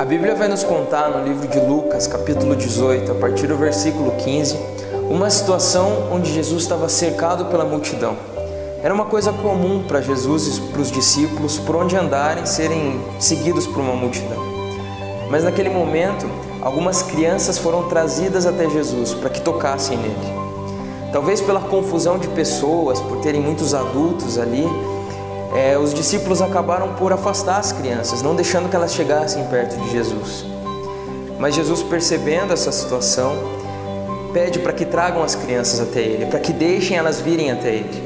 Bíblia vai nos contar no livro de Lucas, capítulo 18, a partir do versículo 15, uma situação onde Jesus estava cercado pela multidão. Era uma coisa comum para Jesus e para os discípulos, por onde andarem, serem seguidos por uma multidão. Mas naquele momento, algumas crianças foram trazidas até Jesus para que tocassem nele. Talvez pela confusão de pessoas, por terem muitos adultos ali, os discípulos acabaram por afastar as crianças, não deixando que elas chegassem perto de Jesus. Mas Jesus, percebendo essa situação, pede para que tragam as crianças até Ele, para que deixem elas virem até Ele.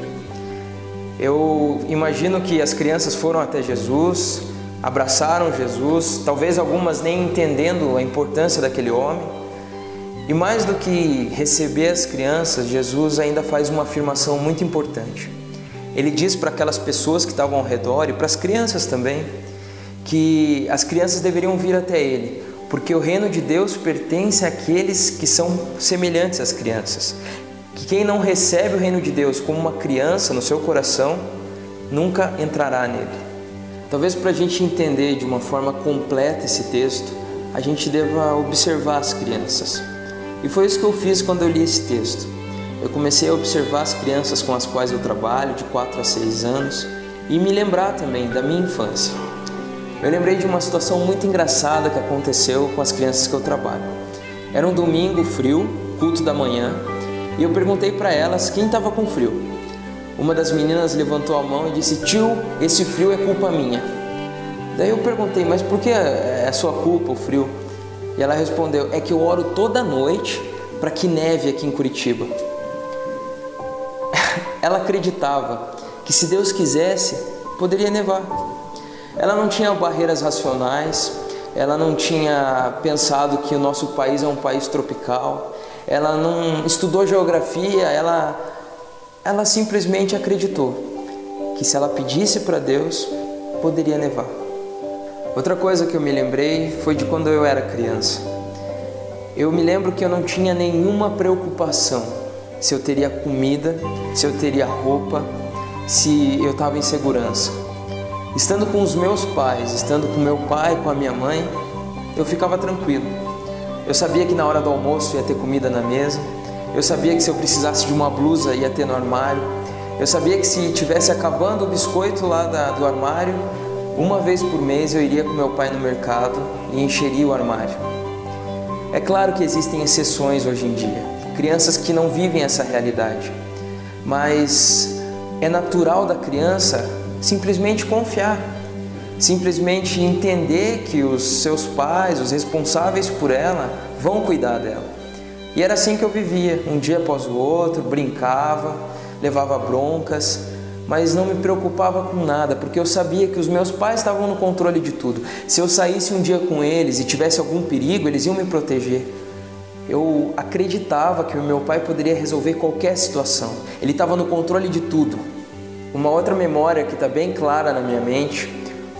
Eu imagino que as crianças foram até Jesus, abraçaram Jesus, talvez algumas nem entendendo a importância daquele homem. E mais do que receber as crianças, Jesus ainda faz uma afirmação muito importante. Ele diz para aquelas pessoas que estavam ao redor e para as crianças também, que as crianças deveriam vir até Ele, porque o reino de Deus pertence àqueles que são semelhantes às crianças. Que quem não recebe o reino de Deus como uma criança no seu coração, nunca entrará nele. Talvez para a gente entender de uma forma completa esse texto, a gente deva observar as crianças. E foi isso que eu fiz quando eu li esse texto. Eu comecei a observar as crianças com as quais eu trabalho, de 4 a 6 anos, e me lembrar também da minha infância. Eu lembrei de uma situação muito engraçada que aconteceu com as crianças que eu trabalho. Era um domingo frio, culto da manhã, e eu perguntei para elas quem estava com frio. Uma das meninas levantou a mão e disse: "Tio, esse frio é culpa minha." Daí eu perguntei: "Mas por que é sua culpa o frio?" E ela respondeu: "É que eu oro toda noite para que neve aqui em Curitiba." Ela acreditava que se Deus quisesse, poderia nevar. Ela não tinha barreiras racionais, ela não tinha pensado que o nosso país é um país tropical, ela não estudou geografia, ela simplesmente acreditou que se ela pedisse para Deus, poderia nevar. Outra coisa que eu me lembrei foi de quando eu era criança. Eu me lembro que eu não tinha nenhuma preocupação se eu teria comida, se eu teria roupa, se eu estava em segurança. Estando com os meus pais, estando com meu pai, com a minha mãe, eu ficava tranquilo. Eu sabia que na hora do almoço ia ter comida na mesa, eu sabia que se eu precisasse de uma blusa ia ter no armário, eu sabia que se tivesse acabando o biscoito lá do armário, uma vez por mês eu iria com meu pai no mercado e encheria o armário. É claro que existem exceções hoje em dia, crianças que não vivem essa realidade, mas é natural da criança simplesmente confiar, simplesmente entender que os seus pais, os responsáveis por ela, vão cuidar dela. E era assim que eu vivia, um dia após o outro, brincava, levava broncas, mas não me preocupava com nada, porque eu sabia que os meus pais estavam no controle de tudo. Se eu saísse um dia com eles e tivesse algum perigo, eles iam me proteger. Eu acreditava que o meu pai poderia resolver qualquer situação. Ele estava no controle de tudo. Uma outra memória que está bem clara na minha mente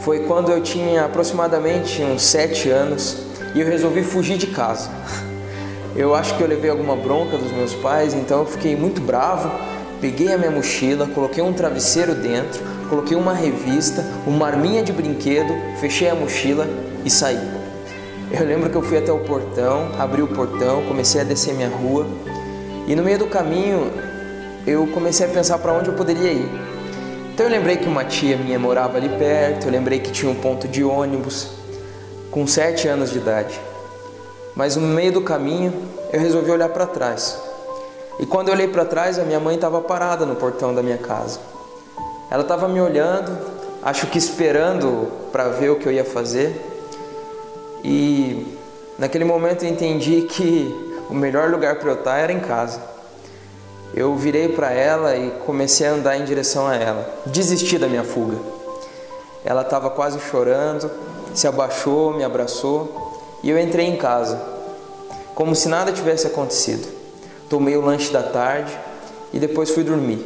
foi quando eu tinha aproximadamente uns 7 anos e eu resolvi fugir de casa. Eu acho que eu levei alguma bronca dos meus pais, então eu fiquei muito bravo. Peguei a minha mochila, coloquei um travesseiro dentro, coloquei uma revista, uma arminha de brinquedo, fechei a mochila e saí. Eu lembro que eu fui até o portão, abri o portão, comecei a descer minha rua e no meio do caminho eu comecei a pensar para onde eu poderia ir. Então eu lembrei que uma tia minha morava ali perto, eu lembrei que tinha um ponto de ônibus, com 7 anos de idade. Mas no meio do caminho eu resolvi olhar para trás. E quando eu olhei para trás, a minha mãe estava parada no portão da minha casa. Ela estava me olhando, acho que esperando para ver o que eu ia fazer. E naquele momento eu entendi que o melhor lugar para eu estar era em casa. Eu virei para ela e comecei a andar em direção a ela. Desisti da minha fuga. Ela estava quase chorando, se abaixou, me abraçou e eu entrei em casa, como se nada tivesse acontecido. Tomei o lanche da tarde e depois fui dormir.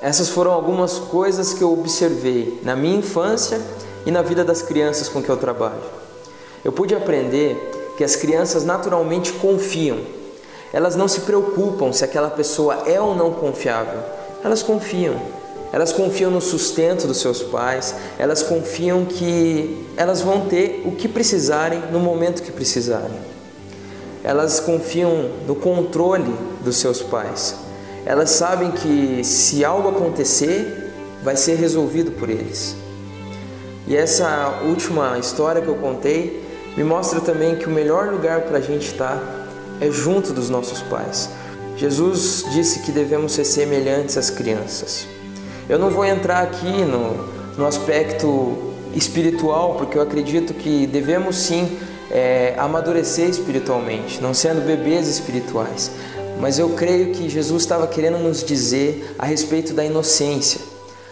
Essas foram algumas coisas que eu observei na minha infância e na vida das crianças com que eu trabalho. Eu pude aprender que as crianças naturalmente confiam. Elas não se preocupam se aquela pessoa é ou não confiável. Elas confiam. Elas confiam no sustento dos seus pais, elas confiam que elas vão ter o que precisarem no momento que precisarem. Elas confiam no controle dos seus pais. Elas sabem que se algo acontecer, vai ser resolvido por eles. E essa última história que eu contei me mostra também que o melhor lugar para a gente estar é junto dos nossos pais. Jesus disse que devemos ser semelhantes às crianças. Eu não vou entrar aqui no aspecto espiritual, porque eu acredito que devemos sim amadurecer espiritualmente, não sendo bebês espirituais. Mas eu creio que Jesus estava querendo nos dizer a respeito da inocência,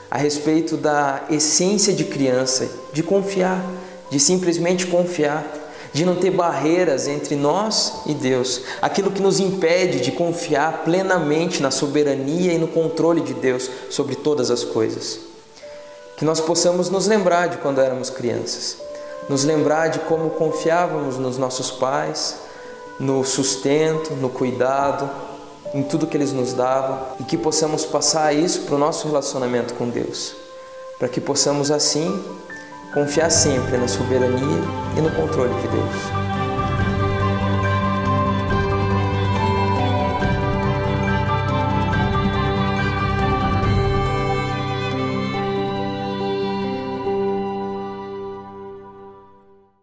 a respeito da essência de criança, de confiar, de simplesmente confiar, de não ter barreiras entre nós e Deus, aquilo que nos impede de confiar plenamente na soberania e no controle de Deus sobre todas as coisas. Que nós possamos nos lembrar de quando éramos crianças, nos lembrar de como confiávamos nos nossos pais, no sustento, no cuidado, em tudo que eles nos davam, e que possamos passar isso para o nosso relacionamento com Deus, para que possamos assim confiar sempre na soberania e no controle de Deus.